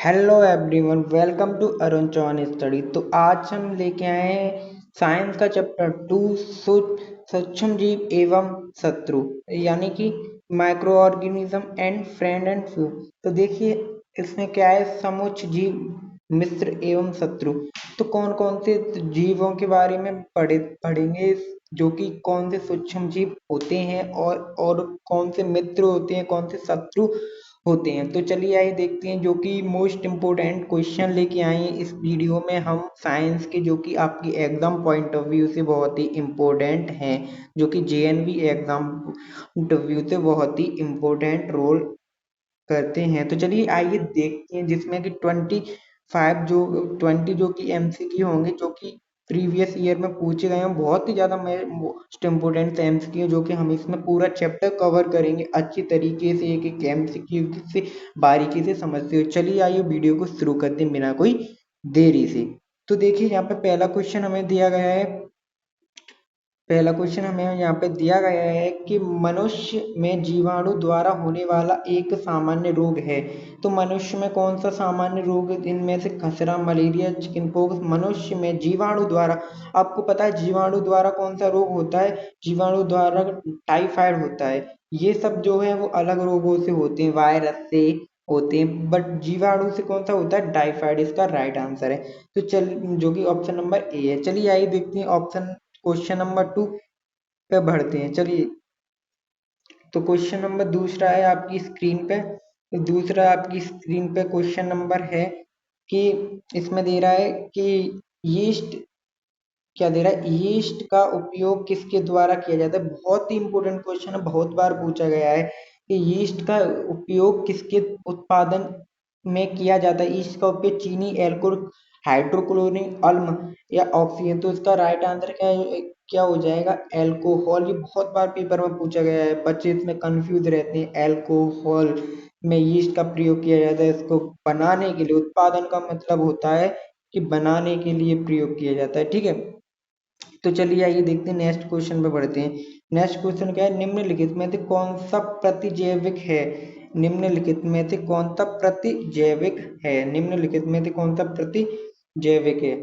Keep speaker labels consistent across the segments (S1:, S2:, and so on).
S1: Hello everyone, welcome to Arun Chauhan study. तो आज हम लेके आए हैं साइंस का चैप्टर 2, सूक्ष्म जीव एवं शत्रु, यानी कि micro organism and friend and few. तो देखिए इसमें क्या है, समुच्च जीव, मित्र एवं शत्रु। तो कौन कौन से जीवों के बारे में पढ़ेंगे, जो कि कौन से सूक्ष्म जीव होते हैं और कौन से मित्र होते हैं, कौन से शत्रु होते हैं। तो चलिए आइए देखते हैं, जो कि मोस्ट इम्पोर्टेंट क्वेश्चन लेके आए हैं इस वीडियो में हम साइंस के, जो कि आपकी एग्जाम पॉइंट ऑफ व्यू से बहुत ही इम्पोर्टेंट हैं, जो कि JNV exam point of view से बहुत ही इम्पोर्टेंट रोल करते हैं। तो चलिए आइए देखते हैं, जिसमें कि 20 जो कि एमसीक्यू होंगे, जो कि प्रीवियस ईयर में पूछे गए हैं। बहुत ही ज़्यादा मोस्ट इम्पोर्टेंट एमसीक्यू, जो कि हम इसमें पूरा चैप्टर कवर करेंगे अच्छी तरीके से, एक एक एमसीक्यू से बारीकी से समझते हुए। चलिए आइए वीडियो को शुरू करते हैं बिना कोई देरी से। तो देखिए यहाँ पे पहला क्वेश्चन हमें यहाँ पे दिया गया है कि मनुष्य में जीवाणु द्वारा होने वाला एक सामान्य रोग है। तो मनुष्य में कौन सा सामान्य रोग, इनमें से खसरा, मलेरिया, चिकनपॉक्स, मनुष्य में जीवाणु द्वारा, आपको पता है जीवाणु द्वारा कौन सा रोग होता है? जीवाणु द्वारा टाइफाइड होता है। ये सब जो है वो अलग रोगों से होते हैं, वायरस से होते हैं, बट जीवाणु से कौन सा होता है? टाइफाइड इसका राइट आंसर है। तो चल, जो कि ऑप्शन नंबर ए है। चलिए आइए देखते हैं ऑप्शन क्वेश्चन नंबर 2 पे बढ़ते हैं। चलिए, तो क्वेश्चन नंबर दूसरा है आपकी स्क्रीन पे। तो दूसरा आपकी स्क्रीन पे क्वेश्चन नंबर है कि इसमें दे रहा है कि यीस्ट, क्या दे रहा है, यीस्ट का उपयोग किसके द्वारा किया जाता है? बहुत ही इंपॉर्टेंट क्वेश्चन है, बहुत बार पूछा गया है कि यीस्ट का उपयोग किसके उत्पादन में किया जाता है? यीस्ट का उपयोग चीनी, एल्कोहल, हाइड्रोक्लोरिक अम्ल या ऑक्सीजन। तो इसका राइट आंसर क्या हो जाएगा? एल्कोहल। ये बहुत बार पेपर में पूछा गया है, बच्चे इसमें कंफ्यूज रहते हैं। एल्कोहल में यीस्ट का प्रयोग किया जाता है, इसको बनाने के लिए। उत्पादन का मतलब होता है कि बनाने के लिए प्रयोग किया जाता है, ठीक है। तो चलिए आइए देखते हैं, नेक्स्ट क्वेश्चन पे बढ़ते हैं। नेक्स्ट क्वेश्चन क्या है, निम्नलिखित में से कौन सा प्रतिजैविक है? निम्नलिखित में से कौन सा प्रतिजैविक है? निम्नलिखित में से कौन सा प्रतिजैविक है?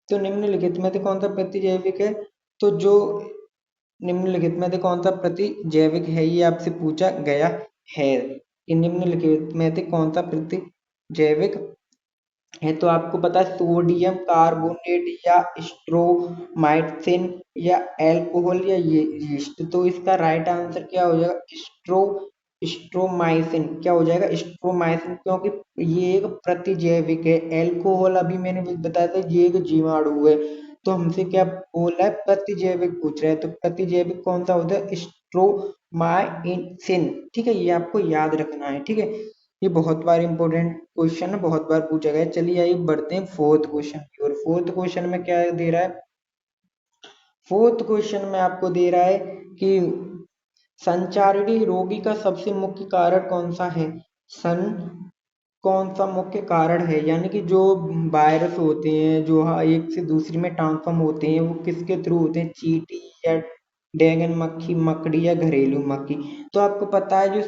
S1: तो निम्नलिखित में से कौन सा प्रतिजैविक है? तो जो निम्नलिखित में से कौन सा प्रतिजैविक है, ये आपसे पूछा गया है कि निम्नलिखित में से कौन सा प्रतिजैविक है। तो आपको पता है सोडियम कार्बोनेट या स्ट्रोमाइसिन या अल्कोहल या ये यीस्ट। तो इसका राइट आंसर क्या हो जाएगा? स्ट्रोमाइसिन। क्या हो जाएगा? स्ट्रोमाइसिन, क्योंकि ये एक प्रतिजैविक है। अल्कोहल अभी मैंने बताया था ये एक जीवाणु है। तो हमसे क्या बोल रहा है? प्रतिजैविक पूछ रहा है। तो प्रतिजैविक कौन सा होता है? स्ट्रोमाइसिन, ठीक है। ये आपको याद रखना है, ठीक है। ये बहुत बार इंपॉर्टेंट क्वेश्चन है, बहुत बार पूछा गया है। चलिए आइए बढ़ते हैं फोर्थ क्वेश्चन की ओर। फोर्थ क्वेश्चन में क्या दे रहा है? फोर्थ क्वेश्चन में आपको दे रहा है कि संचारी रोगी का सबसे मुख्य कारण कौन सा है? सन कौन सा मुख्य कारण है, यानी कि जो वायरस होते हैं, जो एक से दूसरी में ट्रांसफॉर्म होते हैं, वो किसके थ्रू होते हैं? चींटी या डैंगन मक्खी, मकड़ी या घरेलू मक्खी। तो आपको पता है जो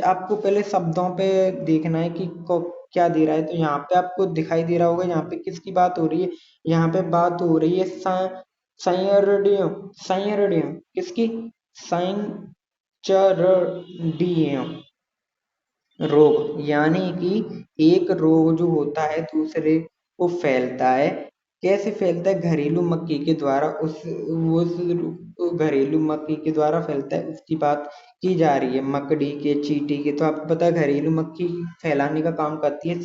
S1: आपको पहले शब्दों पे देखना है कि क्या दे रहा है। तो यहाँ पे आपको दिखाई दे रहा होगा, यहाँ पे किसकी बात हो रही है? यहाँ पे बात हो रही है संचरणीय, संचरणीय, किसकी? संचरणीय रोग, यानी कि एक रोग जो होता है दूसरे को फैलता है। कैसे फैलता है? घरेलू मक्खी के द्वारा। उस घरेलू मक्खी के द्वारा फैलता है, उसकी बात की जा रही है, मकड़ी के, चींटी के। तो आपको पता है घरेलू मक्खी फैलाने का काम करती है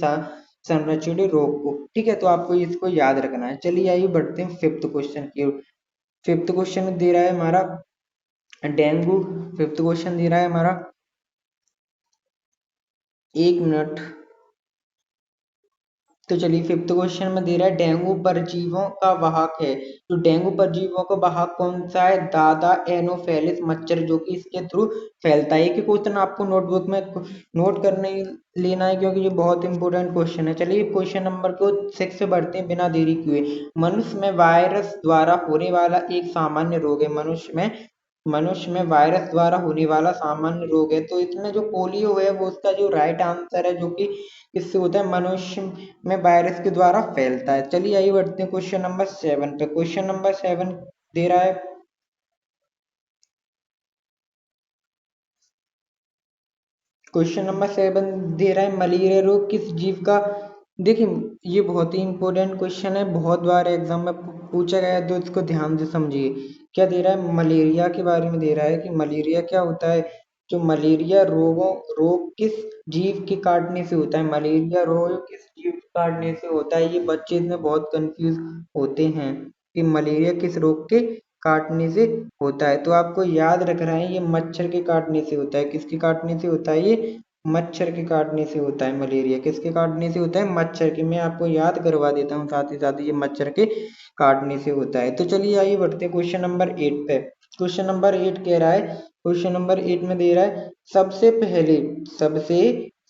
S1: संरक्षण रोग को, ठीक है। तो आपको इसको याद रखना है। चलिए आइए बढ़ते हैं फिफ्थ क्वेश्चन की ओर। फिफ्थ क्वेश्चन दे रहा है हमारा डेंगू। फिफ्थ क्वेश्चन दे रहा है हमारा, एक मिनट। तो चलिए फिफ्थ क्वेश्चन में दे रहा है डेंगू परजीवियों का वाहक है। तो डेंगू परजीवियों का वाहक कौन सा है? दादा एनोफेलिस मच्छर, जो कि इसके थ्रू फैलता है। एक क्वेश्चन आपको नोटबुक में नोट करने लेना है, क्योंकि ये बहुत इंपॉर्टेंट क्वेश्चन है। चलिए क्वेश्चन नंबर को 6 से बढ़ते हैं बिना देरी किए। मनुष्य में वायरस द्वारा होने वाला एक सामान्य रोग है। मनुष्य में मनुष्य में वायरस द्वारा होने वाला सामान्य रोग है। तो इसमें जो पोलियो है वो उसका जो राइट आंसर है, जो कि किससे होता है, मनुष्य में वायरस के द्वारा फैलता है। चलिए आइए बढ़ते हैं क्वेश्चन नंबर 7 पे। क्वेश्चन नंबर 7 दे रहा है, क्वेश्चन नंबर 7 दे रहा है, मलेरिया रोग किस जीव का। देखिए, ये बहुत ही इंपॉर्टेंट क्वेश्चन है, बहुत बार एग्जाम में पूछा गया है, तो इसको ध्यान से समझिए। क्या दे रहा है, मलेरिया के बारे में दे रहा है कि मलेरिया क्या होता है। जो मलेरिया रोग किस जीव के काटने से होता है, मलेरिया रोग किस जीव के काटने से होता है। ये बच्चे इसमें बहुत कंफ्यूज होते हैं कि मलेरिया किस रोग के काटने से होता है। तो आपको याद रखना है, ये मच्छर के काटने से होता है। किसके काटने से होता है, ये मच्छर के काटने से होता है। मलेरिया किसके काटने से होता है, मच्छर के। मैं आपको याद करवा देता हूँ साथ ही साथ, ये मच्छर के काटने से होता है। तो चलिए आइए बढ़ते हैं क्वेश्चन नंबर 8 पे। क्वेश्चन नंबर 8 कह रहा है, क्वेश्चन नंबर 8 में दे रहा है, सबसे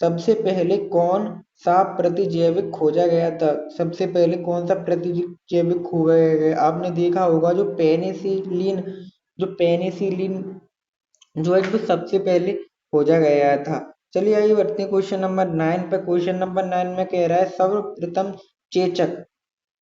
S1: सबसे पहले कौन सा प्रतिजैविक खोजा गया था। सबसे पहले कौन सा प्रतिजैविक खोजा गया। आपने देखा होगा जो पेनिसिलिन, जो पेनिसिलिन जो है वो सबसे पहले खोजा गया था। चलिए आइए बढ़ते हैं क्वेश्चन नंबर 9 पे। क्वेश्चन नंबर 9 में कह रहा है, सर्वप्रथम चेचक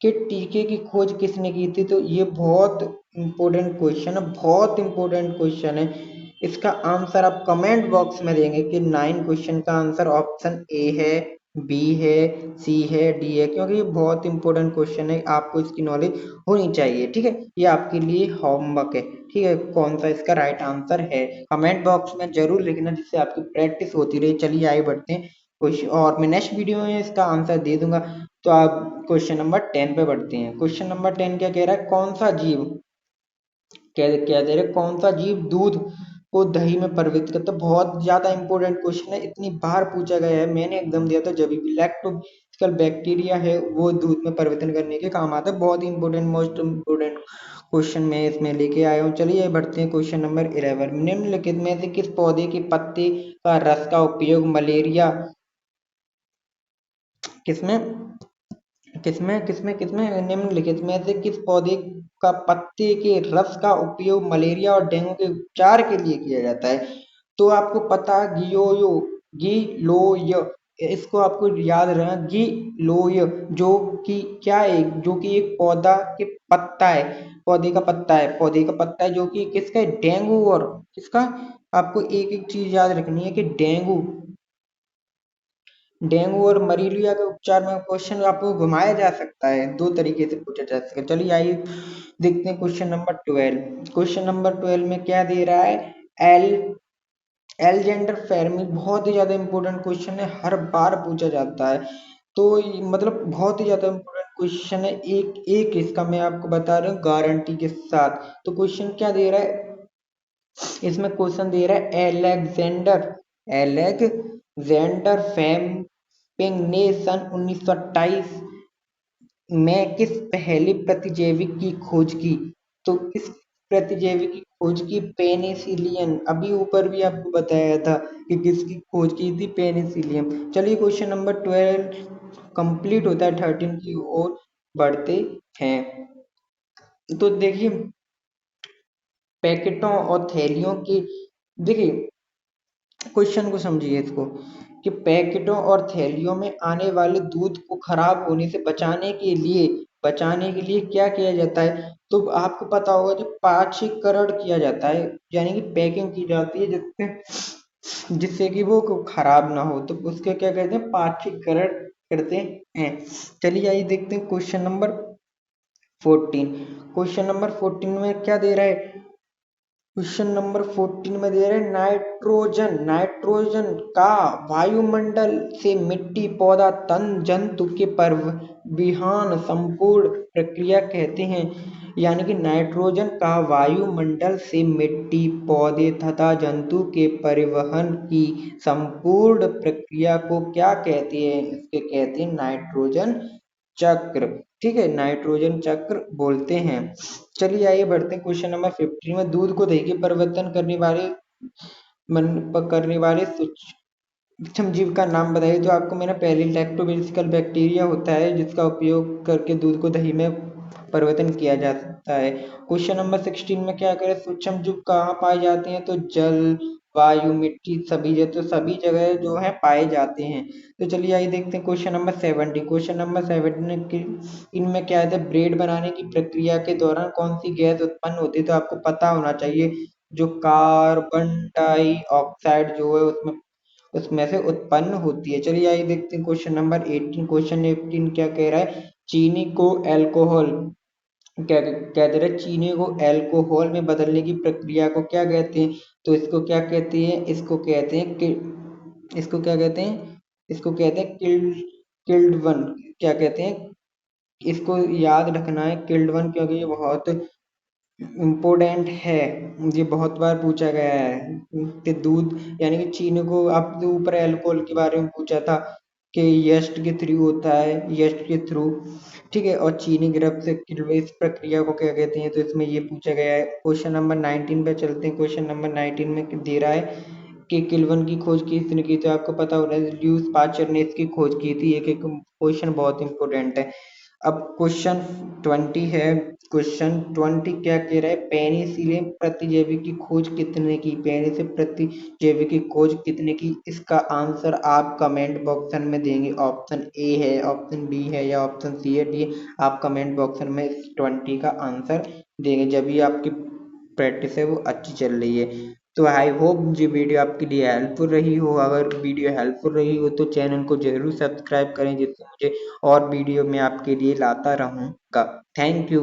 S1: के टीके की खोज किसने की थी। तो ये बहुत इंपॉर्टेंट क्वेश्चन है, बहुत इंपॉर्टेंट क्वेश्चन है। इसका आंसर आप कमेंट बॉक्स में देंगे कि 9 क्वेश्चन का आंसर ऑप्शन ए है, बी है, सी है, डी है, क्योंकि ये बहुत इंपॉर्टेंट क्वेश्चन है, आपको इसकी नॉलेज होनी चाहिए। ठीक है, ये आपके लिए होमवर्क है। ठीक है, कौन सा इसका राइट आंसर है कमेंट बॉक्स में जरूर लिखना, जिससे आपकी प्रैक्टिस होती रहे। चलिए आगे बढ़ते हैं क्वेश्चन, और मैं नेक्स्ट वीडियो में इसका आंसर दे दूंगा। तो आप क्वेश्चन नंबर 10 पे बढ़ते हैं। क्वेश्चन नंबर 10 क्या कह रहा है, कौन सा जीव, क्या क्या दे रहे, कौन सा जीव दूध को दही में परिवर्तित करता है। बहुत ज्यादा इंपॉर्टेंट क्वेश्चन है, इतनी बार पूछा गया है, मैंने एग्जाम दिया था जब भी। लैक्टोबैसिलस बैक्टीरिया है वो दूध में परिवर्तन करने के काम आता है। बहुत ही इंपॉर्टेंट, मोस्ट इंपॉर्टेंट क्वेश्चन मैं इसमें लेके आया हूँ। चलिए बढ़ते हैं क्वेश्चन नंबर 11। निम्नलिखित में से किस पौधे के पत्ते का रस का उपयोग मलेरिया, किसमें किसमें किसमें किसमें निम्नलिखित में से किस पौधे का पत्ते के रस का उपयोग मलेरिया और डेंगू के उपचार के लिए किया जाता है। तो आपको पता है, गिलोय, इसको आपको याद रखना, गिलोय, जो कि क्या है, जो कि एक पौधा के पत्ता है, पौधे का पत्ता है, पौधे का पत्ता है, जो कि किसका है, डेंगू और किसका। आपको एक एक चीज याद रखनी है कि डेंगू और मलेरिया के उपचार में क्वेश्चन आपको घुमाया जा सकता है, दो तरीके से पूछा जा सकता है। चलिए आइए देखते हैं क्वेश्चन नंबर 12। क्वेश्चन नंबर 12 में क्या दे रहा है, एल एलजेंडर फेरमी, बहुत ही ज्यादा इंपॉर्टेंट क्वेश्चन है, हर बार पूछा जाता है। तो मतलब बहुत ही ज्यादा इंपॉर्टेंट क्वेश्चन है, एक एक इसका मैं आपको बता रहा हूँ गारंटी के साथ। तो क्वेश्चन क्या दे रहा है, इसमें क्वेश्चन दे रहा है, एलेक्जेंडर फेम्पिंग ने सन 1928 में किस पहले प्रतिजैविक की खोज की। तो किस प्रतिजैविक की खोज की, पेनिसिलियन। अभी ऊपर भी आपको बताया था कि किसकी खोज की थी, पेनिसिलियन। चलिए क्वेश्चन नंबर 12 कंप्लीट होता है, 13 की ओर बढ़ते हैं। तो देखिए, पैकेटों और थैलियों की, देखिए क्वेश्चन को समझिए इसको, कि पैकेटों और थैलियों में आने वाले दूध को खराब होने से बचाने के लिए क्या किया जाता है। तो आपको पता होगा, जो पाचीकरण किया जाता है, यानी कि पैकिंग की जाती है जिससे जिससे कि वो खराब ना हो, तो उसके क्या कहते हैं, पाचीकरण करते हैं। चलिए आइए देखते हैं क्वेश्चन नंबर 14। क्वेश्चन नंबर 14 में क्या दे रहा है, क्वेश्चन नंबर 14 में दे रहे हैं, नाइट्रोजन का वायुमंडल से मिट्टी, पौधा, तन, जंतु के परिवहन संपूर्ण प्रक्रिया कहते हैं। यानी कि नाइट्रोजन का वायुमंडल से मिट्टी, पौधे तथा जंतु के परिवहन की संपूर्ण प्रक्रिया को क्या कहते हैं, इसके कहते हैं नाइट्रोजन चक्र। ठीक है, नाइट्रोजन चक्र बोलते हैं। चलिए आइए बढ़ते हैं क्वेश्चन नंबर 15 में, दूध को दही के परिवर्तन करने वाले सूक्ष्म जीव का नाम बताइए। तो आपको मैंने पहले, लैक्टोबैसिलस बैक्टीरिया होता है जिसका उपयोग करके दूध को दही में परिवर्तन किया जा सकता है। क्वेश्चन नंबर 16 में क्या करें, सूक्ष्म जीव कहाँ पाए जाते हैं, तो जल, वायु, मिट्टी, सभी जगह जो है पाए जाते हैं। तो चलिए आइए देखते हैं क्वेश्चन नंबर 70। क्वेश्चन नंबर 70 की इनमें क्या है, ब्रेड बनाने की प्रक्रिया के दौरान कौन सी गैस उत्पन्न होती है, तो आपको पता होना चाहिए जो कार्बन डाइऑक्साइड जो है उसमें से उत्पन्न होती है। चलिए आइए देखते हैं क्वेश्चन नंबर 18। क्वेश्चन 18 क्या कह रहा है, चीनी को अल्कोहल क्या कहते हैं, चीनी को अल्कोहल में बदलने की प्रक्रिया को क्या कहते हैं, तो इसको क्या कहते हैं, इसको क्या कहते हैं, इसको कहते हैं किल्ड वन, क्या कहते हैं, इसको याद रखना है किल्ड वन, क्योंकि ये बहुत इम्पोर्टेंट है, ये बहुत बार पूछा गया है कि दूध यानी कि चीनी को, आपके ऊपर अल्कोहल के बारे में पूछा था कि यस्ट के थ्रू होता है, यस्ट के थ्रू, ठीक है, और चीनी गिरफ्त से इस प्रक्रिया को क्या कहते हैं, तो इसमें ये पूछा गया है। क्वेश्चन नंबर 19 पे चलते हैं। क्वेश्चन नंबर 19 में दे रहा है कि किल्वन की खोज किसने की, तो आपको पता होगा ल्यूस पास्चर ने इसकी खोज की थी। एक एक क्वेश्चन बहुत इंपॉर्टेंट है। अब क्वेश्चन 20 है। क्वेश्चन 20 क्या कह रहा है, पेनिसिलिन प्रतिजैवी की खोज कितने की, पेनिसिलिन प्रतिजैवी की खोज कितने की, इसका आंसर आप कमेंट बॉक्स में देंगे। ऑप्शन ए है, ऑप्शन बी है या ऑप्शन सी है, डी, आप कमेंट बॉक्स में इस 20 का आंसर देंगे, जब भी आपकी प्रैक्टिस है वो अच्छी चल रही है। तो आई होप ये वीडियो आपके लिए हेल्पफुल रही हो। अगर वीडियो हेल्पफुल रही हो तो चैनल को जरूर सब्सक्राइब करें, जिससे मुझे और वीडियो मैं आपके लिए लाता रहूँगा। Thank you.